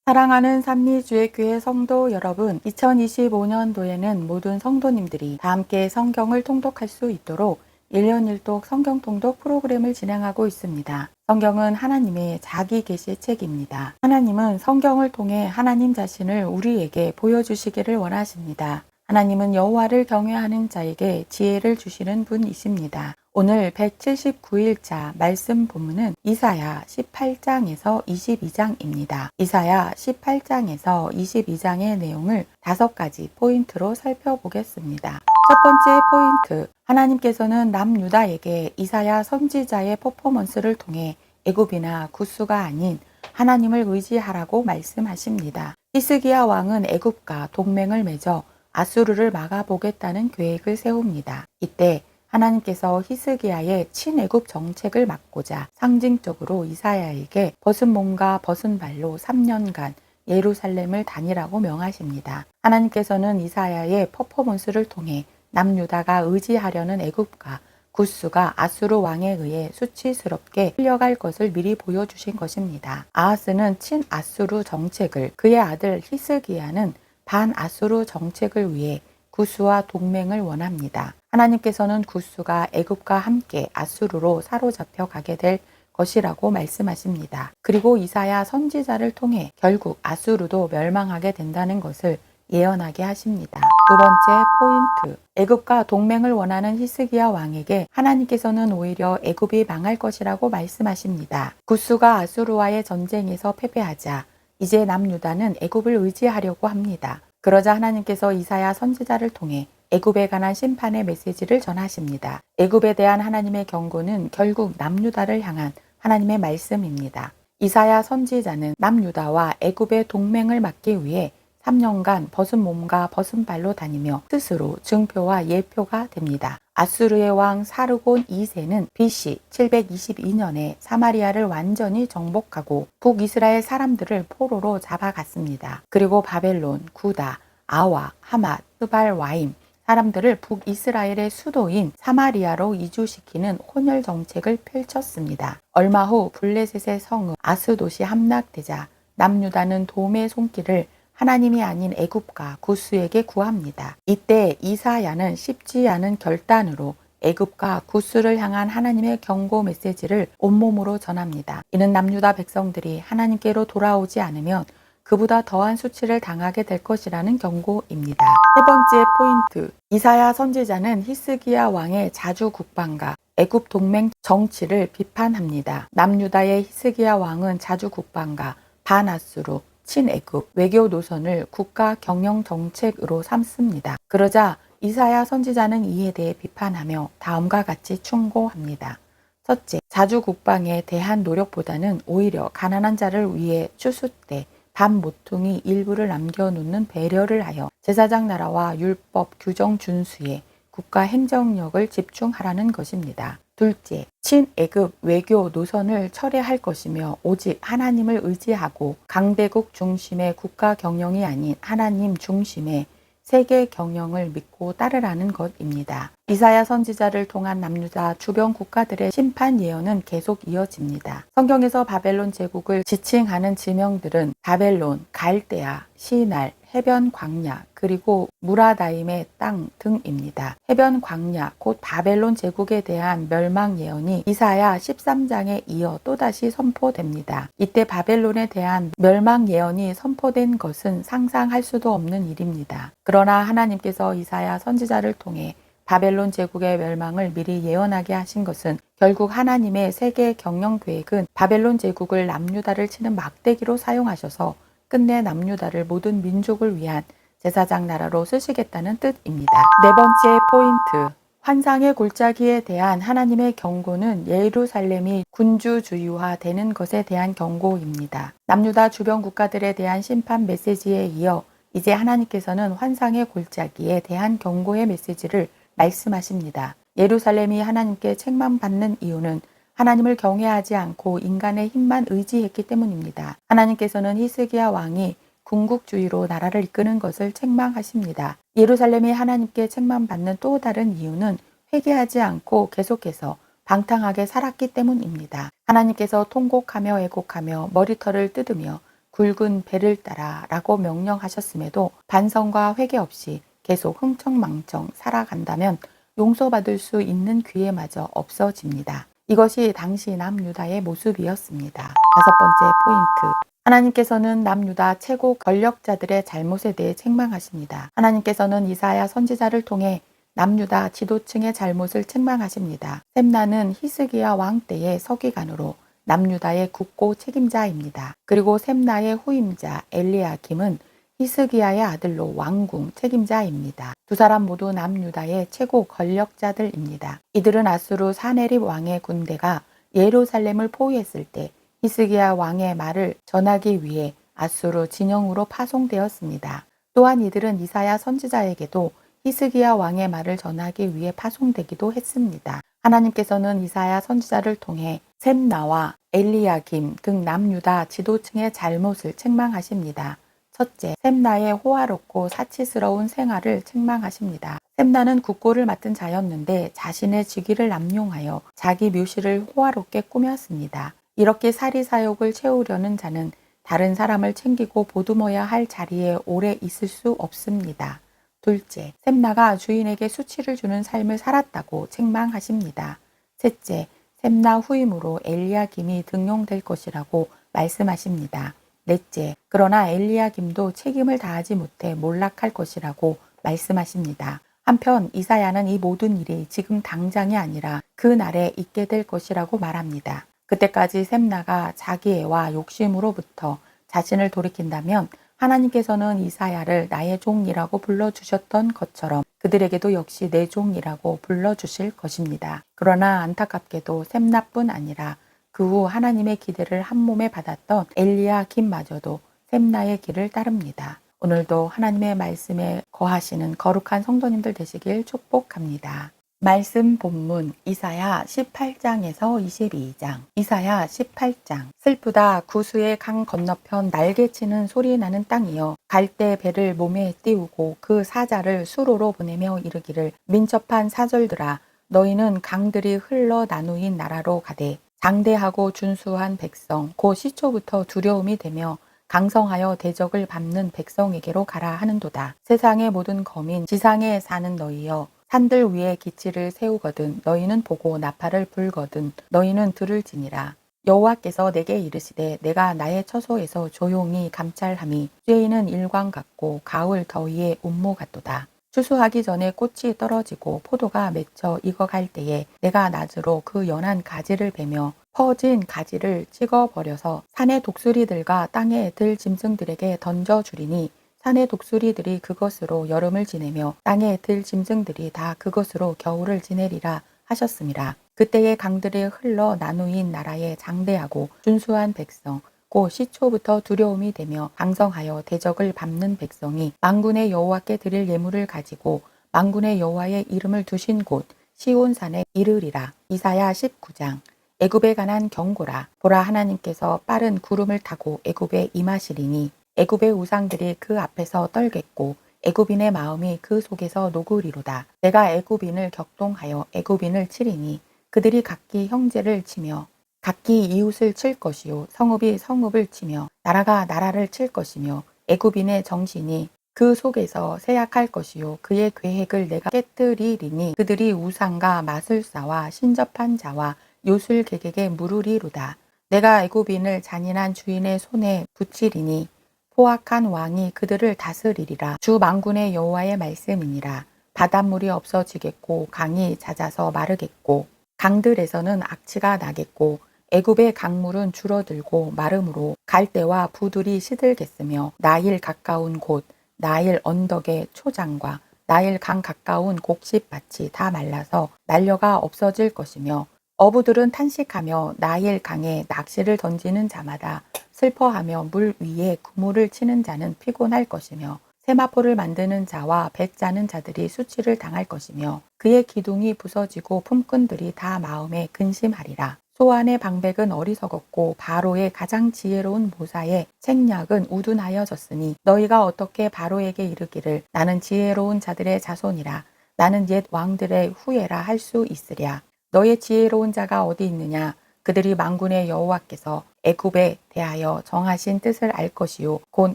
사랑하는 삼리주의교회 성도 여러분, 2025년도에는 모든 성도님들이 다 함께 성경을 통독할 수 있도록 1년 1독 성경 통독 프로그램을 진행하고 있습니다. 성경은 하나님의 자기 계시의 책입니다. 하나님은 성경을 통해 하나님 자신을 우리에게 보여주시기를 원하십니다. 하나님은 여호와를 경외하는 자에게 지혜를 주시는 분이십니다. 오늘 179일차 말씀 본문은 이사야 18장에서 22장입니다. 이사야 18장에서 22장의 내용을 5가지 포인트로 살펴보겠습니다. 첫 번째 포인트, 하나님께서는 남유다에게 이사야 선지자의 퍼포먼스를 통해 애굽이나 구스가 아닌 하나님을 의지하라고 말씀하십니다. 히스기야 왕은 애굽과 동맹을 맺어 아수르를 막아보겠다는 계획을 세웁니다. 이때 하나님께서 히스기야의 친애굽 정책을 막고자 상징적으로 이사야에게 벗은 몸과 벗은 발로 3년간 예루살렘을 다니라고 명하십니다. 하나님께서는 이사야의 퍼포먼스를 통해 남유다가 의지하려는 애굽과 구스가 아수르 왕에 의해 수치스럽게 끌려갈 것을 미리 보여주신 것입니다. 아하스는 친아수르 정책을, 그의 아들 히스기야는 반아수르 정책을 위해 구스와 동맹을 원합니다. 하나님께서는 구스가 애굽과 함께 아수르로 사로잡혀 가게 될 것이라고 말씀하십니다. 그리고 이사야 선지자를 통해 결국 아수르도 멸망하게 된다는 것을 예언하게 하십니다. 두 번째 포인트, 애굽과 동맹을 원하는 히스기야 왕에게 하나님께서는 오히려 애굽이 망할 것이라고 말씀하십니다. 구스가 아수르와의 전쟁에서 패배하자 이제 남유다는 애굽을 의지하려고 합니다. 그러자 하나님께서 이사야 선지자를 통해 애굽에 관한 심판의 메시지를 전하십니다. 애굽에 대한 하나님의 경고는 결국 남유다를 향한 하나님의 말씀입니다. 이사야 선지자는 남유다와 애굽의 동맹을 막기 위해 3년간 벗은 몸과 벗은 발로 다니며 스스로 증표와 예표가 됩니다. 아수르의 왕 사르곤 2세는 BC 722년에 사마리아를 완전히 정복하고 북이스라엘 사람들을 포로로 잡아갔습니다. 그리고 바벨론, 구다, 아와, 하맛, 스발와임 사람들을 북이스라엘의 수도인 사마리아로 이주시키는 혼혈 정책을 펼쳤습니다. 얼마 후 블레셋의 성읍 아스돗이 함락되자 남유다는 도움의 손길을 하나님이 아닌 애굽과 구스에게 구합니다. 이때 이사야는 쉽지 않은 결단으로 애굽과 구스를 향한 하나님의 경고 메시지를 온몸으로 전합니다. 이는 남유다 백성들이 하나님께로 돌아오지 않으면 그보다 더한 수치를 당하게 될 것이라는 경고입니다. 세 번째 포인트, 이사야 선지자는 히스기야 왕의 자주 국방과 애굽 동맹 정치를 비판합니다. 남유다의 히스기야 왕은 자주 국방과 반아수르, 친애굽 외교 노선을 국가 경영 정책으로 삼습니다. 그러자 이사야 선지자는 이에 대해 비판하며 다음과 같이 충고합니다. 첫째, 자주 국방에 대한 노력보다는 오히려 가난한 자를 위해 추수 때 밥 모퉁이 일부를 남겨놓는 배려를 하여 제사장 나라와 율법 규정 준수에 국가 행정력을 집중하라는 것입니다. 둘째, 친애굽 외교 노선을 철회할 것이며 오직 하나님을 의지하고 강대국 중심의 국가 경영이 아닌 하나님 중심의 세계 경영을 믿고 따르라는 것입니다. 이사야 선지자를 통한 남유다 주변 국가들의 심판 예언은 계속 이어집니다. 성경에서 바벨론 제국을 지칭하는 지명들은 바벨론, 갈대아, 시날, 해변 광야, 그리고 무라다임의 땅 등입니다. 해변 광야, 곧 바벨론 제국에 대한 멸망 예언이 이사야 13장에 이어 또다시 선포됩니다. 이때 바벨론에 대한 멸망 예언이 선포된 것은 상상할 수도 없는 일입니다. 그러나 하나님께서 이사야 선지자를 통해 바벨론 제국의 멸망을 미리 예언하게 하신 것은 결국 하나님의 세계 경영 계획은 바벨론 제국을 남유다를 치는 막대기로 사용하셔서 끝내 남유다를 모든 민족을 위한 제사장 나라로 쓰시겠다는 뜻입니다. 네 번째 포인트, 환상의 골짜기에 대한 하나님의 경고는 예루살렘이 군주주의화되는 것에 대한 경고입니다. 남유다 주변 국가들에 대한 심판 메시지에 이어 이제 하나님께서는 환상의 골짜기에 대한 경고의 메시지를 말씀하십니다. 예루살렘이 하나님께 책망받는 이유는 하나님을 경외하지 않고 인간의 힘만 의지했기 때문입니다. 하나님께서는 히스기야 왕이 궁극주의로 나라를 이끄는 것을 책망하십니다. 예루살렘이 하나님께 책망받는 또 다른 이유는 회개하지 않고 계속해서 방탕하게 살았기 때문입니다. 하나님께서 통곡하며 애곡하며 머리털을 뜯으며 굵은 배를 따라 라고 명령하셨음에도 반성과 회개 없이 계속 흥청망청 살아간다면 용서받을 수 있는 기회마저 없어집니다. 이것이 당시 남유다의 모습이었습니다. 5번째 포인트. 하나님께서는 남유다 최고 권력자들의 잘못에 대해 책망하십니다. 하나님께서는 이사야 선지자를 통해 남유다 지도층의 잘못을 책망하십니다. 셈나는 히스기야 왕 때의 서기관으로 남유다의 국고 책임자입니다. 그리고 셈나의 후임자 엘리야김은 히스기야의 아들로 왕궁 책임자입니다. 두 사람 모두 남유다의 최고 권력자들입니다. 이들은 아수르 사네립 왕의 군대가 예루살렘을 포위했을 때 히스기야 왕의 말을 전하기 위해 아수르 진영으로 파송되었습니다. 또한 이들은 이사야 선지자에게도 히스기야 왕의 말을 전하기 위해 파송되기도 했습니다. 하나님께서는 이사야 선지자를 통해 셈나와 엘리야김 등 남유다 지도층의 잘못을 책망하십니다. 첫째, 셈나의 호화롭고 사치스러운 생활을 책망하십니다. 셈나는 국고를 맡은 자였는데 자신의 직위를 남용하여 자기 묘실을 호화롭게 꾸몄습니다. 이렇게 사리사욕을 채우려는 자는 다른 사람을 챙기고 보듬어야 할 자리에 오래 있을 수 없습니다. 둘째, 셈나가 주인에게 수치를 주는 삶을 살았다고 책망하십니다. 셋째, 셈나 후임으로 엘리야김이 등용될 것이라고 말씀하십니다. 넷째, 그러나 엘리야김도 책임을 다하지 못해 몰락할 것이라고 말씀하십니다. 한편 이사야는 이 모든 일이 지금 당장이 아니라 그 날에 있게 될 것이라고 말합니다. 그때까지 셈나가 자기 애와 욕심으로부터 자신을 돌이킨다면 하나님께서는 이사야를 나의 종이라고 불러주셨던 것처럼 그들에게도 역시 내 종이라고 불러주실 것입니다. 그러나 안타깝게도 셈나뿐 아니라 그 후 하나님의 기대를 한 몸에 받았던 엘리야김마저도 셈나의 길을 따릅니다. 오늘도 하나님의 말씀에 거하시는 거룩한 성도님들 되시길 축복합니다. 말씀 본문 이사야 18장에서 22장. 이사야 18장. 슬프다 구스의 강 건너편 날개치는 소리 나는 땅이여 갈대 배를 몸에 띄우고 그 사자를 수로로 보내며 이르기를 민첩한 사절들아 너희는 강들이 흘러 나누인 나라로 가되 장대하고 준수한 백성 곧 시초부터 두려움이 되며 강성하여 대적을 밟는 백성에게로 가라 하는도다. 세상의 모든 거민 지상에 사는 너희여 산들 위에 기치를 세우거든 너희는 보고 나팔을 불거든 너희는 들을지니라. 여호와께서 내게 이르시되 내가 나의 처소에서 조용히 감찰함이 쇠이는 일광 같고 가을 더위의 운모 같도다. 추수하기 전에 꽃이 떨어지고 포도가 맺혀 익어갈 때에 내가 낫으로 그 연한 가지를 베며 퍼진 가지를 찍어버려서 산의 독수리들과 땅의 들 짐승들에게 던져주리니 산의 독수리들이 그것으로 여름을 지내며 땅의 들 짐승들이 다 그것으로 겨울을 지내리라 하셨습니다. 그때의 강들이 흘러 나누인 나라의 장대하고 준수한 백성 곧 시초부터 두려움이 되며 강성하여 대적을 밟는 백성이 만군의 여호와께 드릴 예물을 가지고 만군의 여호와의 이름을 두신 곳 시온산에 이르리라. 이사야 19장. 애굽에 관한 경고라. 보라 하나님께서 빠른 구름을 타고 애굽에 임하시리니 애굽의 우상들이 그 앞에서 떨겠고 애굽인의 마음이 그 속에서 녹으리로다. 내가 애굽인을 격동하여 애굽인을 치리니 그들이 각기 형제를 치며 각기 이웃을 칠 것이요 성읍이 성읍을 치며 나라가 나라를 칠 것이며 애굽인의 정신이 그 속에서 세약할 것이요 그의 계획을 내가 깨뜨리리니 그들이 우상과 마술사와 신접한 자와 요술객에게 물으리로다. 내가 애굽인을 잔인한 주인의 손에 붙이리니 포악한 왕이 그들을 다스리리라. 주 만군의 여호와의 말씀이니라. 바닷물이 없어지겠고 강이 잦아서 마르겠고 강들에서는 악취가 나겠고 애굽의 강물은 줄어들고 마름으로 갈대와 부들이 시들겠으며 나일 가까운 곳 나일 언덕의 초장과 나일 강 가까운 곡식밭이 다 말라서 날려가 없어질 것이며 어부들은 탄식하며 나일 강에 낚시를 던지는 자마다 슬퍼하며 물 위에 그물을 치는 자는 피곤할 것이며 세마포를 만드는 자와 배 짜는 자들이 수치를 당할 것이며 그의 기둥이 부서지고 품꾼들이 다 마음에 근심하리라. 소안의 방백은 어리석었고 바로의 가장 지혜로운 모사의 책략은 우둔하여졌으니 너희가 어떻게 바로에게 이르기를 나는 지혜로운 자들의 자손이라 나는 옛 왕들의 후예라 할 수 있으랴. 너의 지혜로운 자가 어디 있느냐 그들이 만군의 여호와께서 애굽에 대하여 정하신 뜻을 알 것이요 곧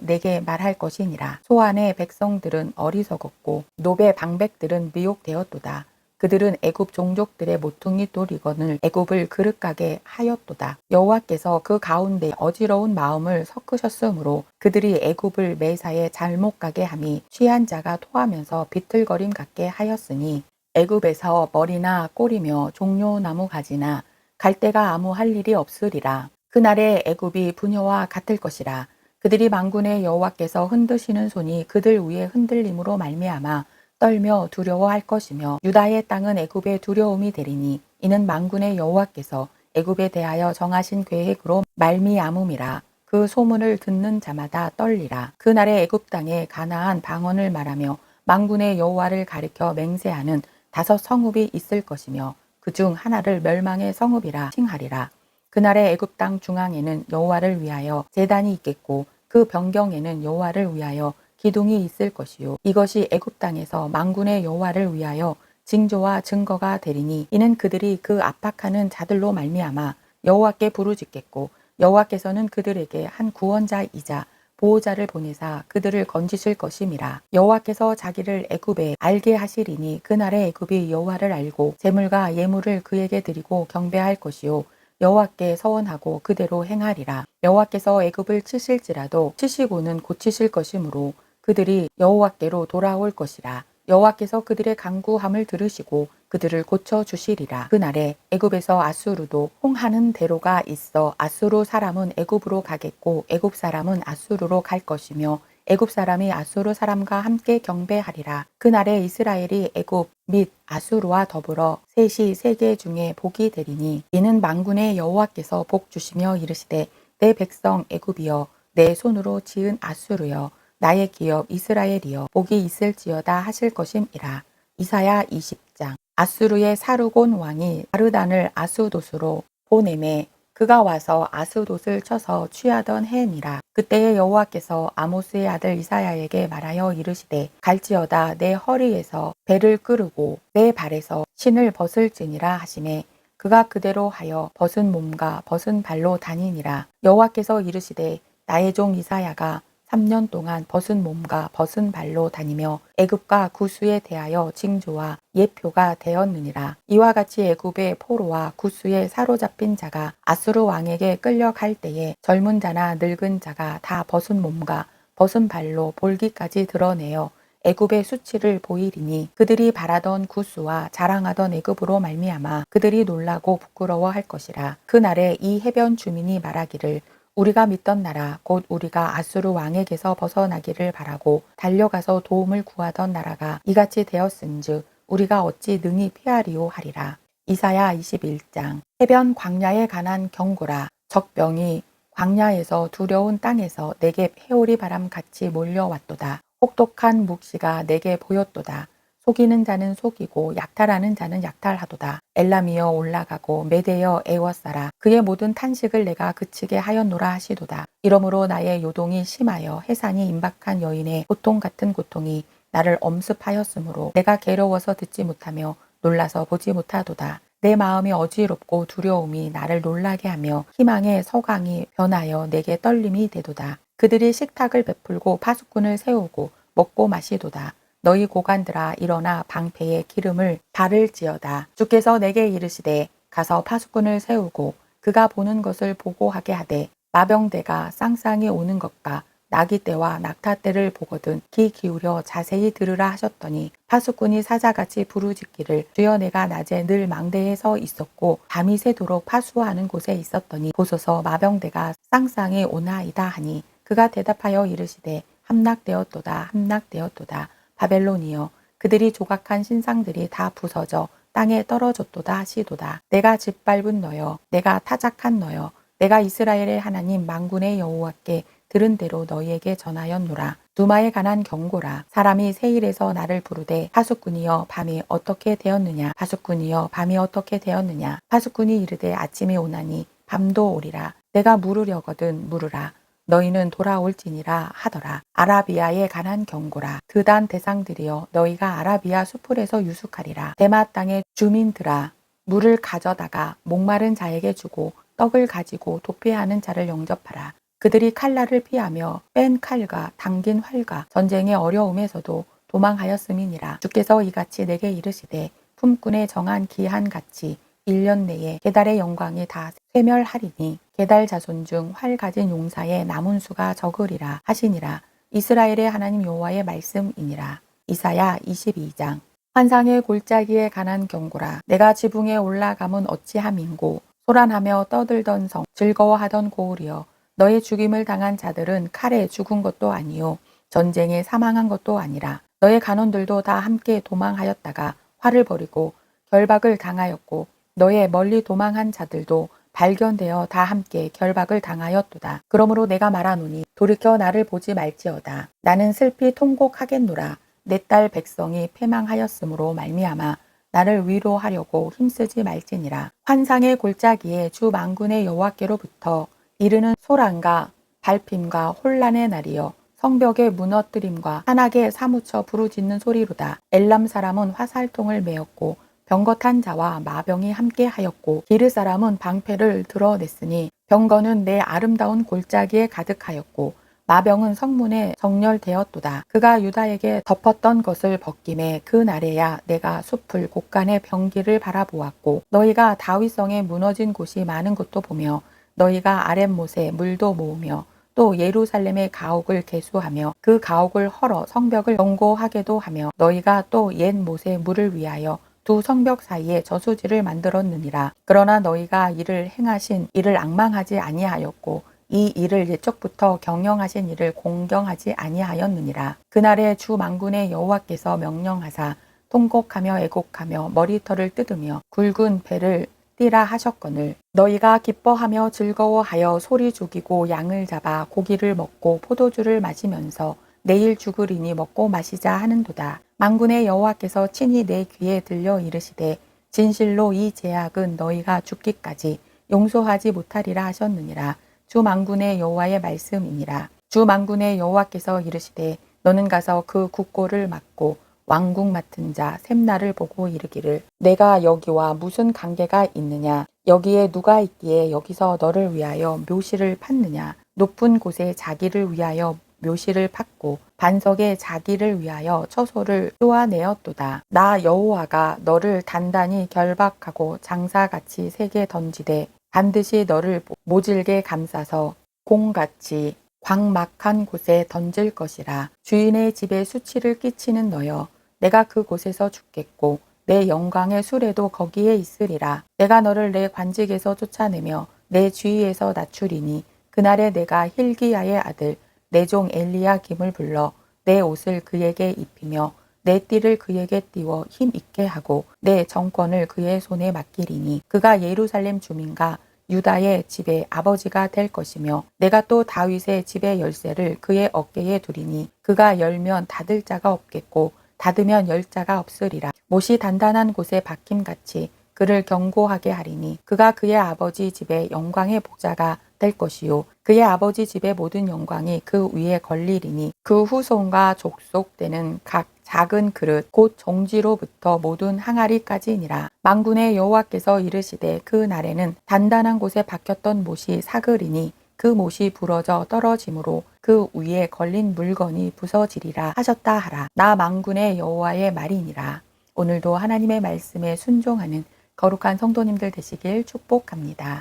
내게 말할 것이니라. 소안의 백성들은 어리석었고 노베 방백들은 미혹되었도다. 그들은 애굽 종족들의 모퉁이 돌이건을 애굽을 그릇가게 하였도다. 여호와께서 그 가운데 어지러운 마음을 섞으셨으므로 그들이 애굽을 매사에 잘못 가게 함이 취한 자가 토하면서 비틀거림 같게 하였으니 애굽에서 머리나 꼬리며 종려나무 가지나 갈대가 아무 할 일이 없으리라. 그날에 애굽이 부녀와 같을 것이라. 그들이 만군의 여호와께서 흔드시는 손이 그들 위에 흔들림으로 말미암아 떨며 두려워할 것이며 유다의 땅은 애굽의 두려움이 되리니 이는 만군의 여호와께서 애굽에 대하여 정하신 계획으로 말미암음이라. 그 소문을 듣는 자마다 떨리라. 그날에 애굽 땅에 가나안 방언을 말하며 만군의 여호와를 가리켜 맹세하는 5 성읍이 있을 것이며 그중 하나를 멸망의 성읍이라 칭하리라. 그날에 애굽 땅 중앙에는 여호와를 위하여 제단이 있겠고 그 변경에는 여호와를 위하여 기둥이 있을 것이요 이것이 애굽 땅에서 만군의 여호와를 위하여 징조와 증거가 되리니 이는 그들이 그 압박하는 자들로 말미암아 여호와께 부르짖겠고 여호와께서는 그들에게 한 구원자이자 보호자를 보내사 그들을 건지실 것임이라. 여호와께서 자기를 애굽에 알게 하시리니 그날에 애굽이 여호와를 알고 재물과 예물을 그에게 드리고 경배할 것이요 여호와께 서원하고 그대로 행하리라. 여호와께서 애굽을 치실지라도 치시고는 고치실 것이므로 그들이 여호와께로 돌아올 것이라. 여호와께서 그들의 간구함을 들으시고 그들을 고쳐주시리라. 그날에 애굽에서 아수르도 홍하는 대로가 있어 아수르 사람은 애굽으로 가겠고 애굽 사람은 아수르로 갈 것이며 애굽 사람이 아수르 사람과 함께 경배하리라. 그날에 이스라엘이 애굽 및 아수르와 더불어 셋이 세계 중에 복이 되리니 이는 만군의 여호와께서 복 주시며 이르시되 내 백성 애굽이여 내 손으로 지은 아수르여 나의 기업 이스라엘이여 복이 있을지어다 하실 것임이라. 이사야 20장. 아수르의 사르곤 왕이 아르단을 아수돗으로 보내매 그가 와서 아스돗을 쳐서 취하던 해니라. 그때에 여호와께서 아모스의 아들 이사야에게 말하여 이르시되 갈지어다 내 허리에서 배를 끄르고 내 발에서 신을 벗을지니라 하시매 그가 그대로 하여 벗은 몸과 벗은 발로 다니니라. 여호와께서 이르시되 나의 종 이사야가 3년 동안 벗은 몸과 벗은 발로 다니며 애굽과 구스에 대하여 징조와 예표가 되었느니라. 이와 같이 애굽의 포로와 구스에 사로잡힌 자가 아수르 왕에게 끌려갈 때에 젊은 자나 늙은 자가 다 벗은 몸과 벗은 발로 볼기까지 드러내어 애굽의 수치를 보이리니 그들이 바라던 구스와 자랑하던 애굽으로 말미암아 그들이 놀라고 부끄러워할 것이라. 그날에 이 해변 주민이 말하기를 우리가 믿던 나라 곧 우리가 아수르 왕에게서 벗어나기를 바라고 달려가서 도움을 구하던 나라가 이같이 되었은즉 우리가 어찌 능히 피하리오 하리라. 이사야 21장. 해변 광야에 관한 경고라. 적병이 광야에서 두려운 땅에서 내게 회오리 바람 같이 몰려왔도다. 혹독한 묵시가 내게 보였도다. 속이는 자는 속이고 약탈하는 자는 약탈하도다. 엘람이여 올라가고 메대여 애워싸라. 그의 모든 탄식을 내가 그치게 하였노라 하시도다. 이러므로 나의 요동이 심하여 해산이 임박한 여인의 고통 같은 고통이 나를 엄습하였으므로 내가 괴로워서 듣지 못하며 놀라서 보지 못하도다. 내 마음이 어지럽고 두려움이 나를 놀라게 하며 희망의 서광이 변하여 내게 떨림이 되도다. 그들이 식탁을 베풀고 파수꾼을 세우고 먹고 마시도다. 너희 고관들아 일어나 방패에 기름을 바를지어다. 주께서 내게 이르시되 가서 파수꾼을 세우고 그가 보는 것을 보고하게 하되 마병대가 쌍쌍이 오는 것과 나기 때와 낙타 때를 보거든 귀 기울여 자세히 들으라 하셨더니 파수꾼이 사자같이 부르짖기를 주여 내가 낮에 늘 망대에 서 있었고 밤이 새도록 파수하는 곳에 있었더니 보소서 마병대가 쌍쌍이 오나이다 하니 그가 대답하여 이르시되 함락되었도다 함락되었도다. 바벨론이여 그들이 조각한 신상들이 다 부서져 땅에 떨어졌도다 하시도다. 내가 짓밟은 너여 내가 타작한 너여 내가 이스라엘의 하나님 만군의 여호와께 들은 대로 너희에게 전하였노라. 두마에 관한 경고라. 사람이 세일에서 나를 부르되 파수꾼이여 밤이 어떻게 되었느냐 파수꾼이여 밤이 어떻게 되었느냐 파수꾼이 이르되 아침이 오나니 밤도 오리라. 내가 물으려거든 물으라. 너희는 돌아올지니라 하더라. 아라비아에 관한 경고라. 드단 대상들이여 너희가 아라비아 수풀에서 유숙하리라. 대마 땅의 주민들아 물을 가져다가 목마른 자에게 주고 떡을 가지고 도피하는 자를 영접하라. 그들이 칼날을 피하며 뺀 칼과 당긴 활과 전쟁의 어려움에서도 도망하였음이니라. 주께서 이같이 내게 이르시되 품꾼의 정한 기한 같이 1년 내에 게달의 영광이 다 쇠멸하리니 게달 자손 중 활 가진 용사의 남은 수가 적으리라 하시니라. 이스라엘의 하나님 여호와의 말씀이니라. 이사야 22장. 환상의 골짜기에 관한 경고라. 내가 지붕에 올라감은 어찌함인고 소란하며 떠들던 성 즐거워하던 고을이여, 너의 죽임을 당한 자들은 칼에 죽은 것도 아니요 전쟁에 사망한 것도 아니라 너의 간원들도 다 함께 도망하였다가 활을 버리고 결박을 당하였고 너의 멀리 도망한 자들도 발견되어 다 함께 결박을 당하였도다. 그러므로 내가 말하노니 돌이켜 나를 보지 말지어다. 나는 슬피 통곡하겠노라. 내 딸 백성이 패망하였으므로 말미암아 나를 위로하려고 힘쓰지 말지니라. 환상의 골짜기에 주 만군의 여호와께로부터 이르는 소란과 발핌과 혼란의 날이여, 성벽의 무너뜨림과 산악에 사무쳐 부르짖는 소리로다. 엘람 사람은 화살통을 메었고 병거탄 자와 마병이 함께하였고 기르 사람은 방패를 드러냈으니 병거는 내 아름다운 골짜기에 가득하였고 마병은 성문에 정렬되었도다. 그가 유다에게 덮었던 것을 벗김에 그 날에야 내가 숲을 곳간의 병기를 바라보았고 너희가 다윗성에 무너진 곳이 많은 것도 보며 너희가 아랫못에 물도 모으며 또 예루살렘의 가옥을 개수하며 그 가옥을 헐어 성벽을 견고하게도 하며 너희가 또 옛 못에 물을 위하여 두 성벽 사이에 저수지를 만들었느니라. 그러나 너희가 이를 행하신 이를 앙망하지 아니하였고 이 일을 옛적부터 경영하신 이를 공경하지 아니하였느니라. 그날에 주 만군의 여호와께서 명령하사 통곡하며 애곡하며 머리털을 뜯으며 굵은 배를 띠라 하셨거늘 너희가 기뻐하며 즐거워하여 소리 죽이고 양을 잡아 고기를 먹고 포도주를 마시면서 내일 죽으리니 먹고 마시자 하는도다. 만군의 여호와께서 친히 내 귀에 들려 이르시되 진실로 이 제약은 너희가 죽기까지 용서하지 못하리라 하셨느니라. 주 만군의 여호와의 말씀이니라. 주 만군의 여호와께서 이르시되 너는 가서 그 국고를 막고 왕궁 맡은 자 샘나를 보고 이르기를 내가 여기와 무슨 관계가 있느냐, 여기에 누가 있기에 여기서 너를 위하여 묘실을 팠느냐. 높은 곳에 자기를 위하여 묘실을 팠고 반석에 자기를 위하여 처소를 쏘아내었도다. 나 여호와가 너를 단단히 결박하고 장사같이 세게 던지되 반드시 너를 모질게 감싸서 공같이 광막한 곳에 던질 것이라. 주인의 집에 수치를 끼치는 너여, 내가 그 곳에서 죽겠고 내 영광의 수레도 거기에 있으리라. 내가 너를 내 관직에서 쫓아내며 내 주위에서 낮추리니 그날에 내가 힐기야의 아들 내 종 엘리야김을 불러 내 옷을 그에게 입히며 내 띠를 그에게 띄워 힘 있게 하고 내 정권을 그의 손에 맡기리니 그가 예루살렘 주민과 유다의 집의 아버지가 될 것이며 내가 또 다윗의 집의 열쇠를 그의 어깨에 두리니 그가 열면 닫을 자가 없겠고 닫으면 열 자가 없으리라. 못이 단단한 곳에 박힘같이 그를 견고하게 하리니 그가 그의 아버지 집의 영광의 복자가 될 것이요 그의 아버지 집의 모든 영광이 그 위에 걸리리니 그 후손과 족속되는 각 작은 그릇 곧 정지로부터 모든 항아리까지니라. 만군의 여호와께서 이르시되 그 날에는 단단한 곳에 박혔던 못이 사그리니 그 못이 부러져 떨어짐으로 그 위에 걸린 물건이 부서지리라 하셨다 하라. 나 만군의 여호와의 말이니라. 오늘도 하나님의 말씀에 순종하는 거룩한 성도님들 되시길 축복합니다.